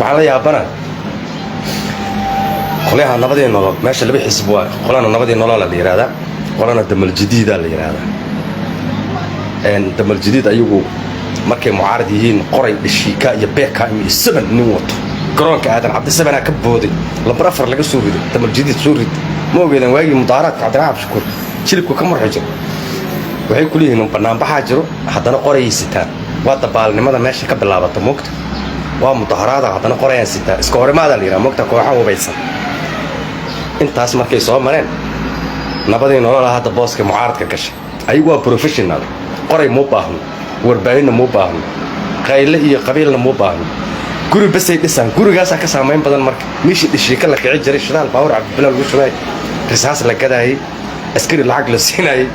وحلا يا بنا قلها نبضي النور ماشي اللي بيحسبوا قلنا نبضي النور اللي يرادا قلنا الدم الجديد اللي يرادا الدم الجديد أيوه markay mucaarad yihiin qoray dhishiika iyo beeka iyo saban nin wato garoonka aadan cabdi sabana ka booday lambar afar laga soo riday tamal jidid soo riday ma ogeedan waagi mudaaraadka cabdiraab shukur shirku ka marxay waxay ku leeyihiin banaan baxa jiro haddana qoraysitaan waa dabaalnimada meesha ka bilaabata moogta waa mudaharaada haddana qoraysitaan iska horimaada la yiraahdo moogta kooxaha wabaysan intaas markay soo mareen nabadii nolol hadda booska mucaaradka gashay ayagu waa professional qoray mo baahno warbaahinna muu baahno qayle iyo qabiilna muu baahno guri basay dhisaan gurigaasaa ka saamayn badan marka meeshii dhishiika la kici jiray shidaal baawar cabdibilaal lagu shubay risaas la gadaayay askari lacag la siinayay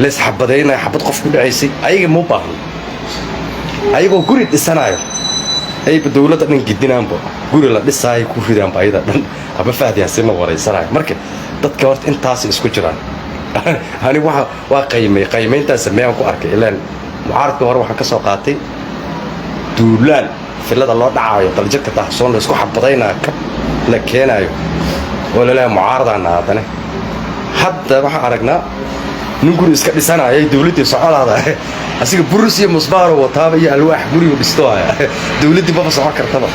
la isxabadaynay xabad qof ku dhacaysay ayaga muu baahno ayagoo guri dhisanayo ayba dowladda dhan gidinaanba guri la dhisaayo ku ridaan baayada dhan aba fahdiyaan si ma wareysanayo marka dadka horta intaas isku jiraan hani waa qiimeyntaas sameeyaan ku arkay ilaan mucaaradka hore waxaan ka soo qaatay duulaan filada loo dhacayo daljirka taxsoon la isku xabadaynaa ka la keenayo oo la leeyahay mucaaradana hadda waxaan aragnaa nin guri iska dhisanayo dawladda socolaada asiga burus iyo musbaaro wataaba iyo alwaax guriga dhisto dawladda baba soo kartaba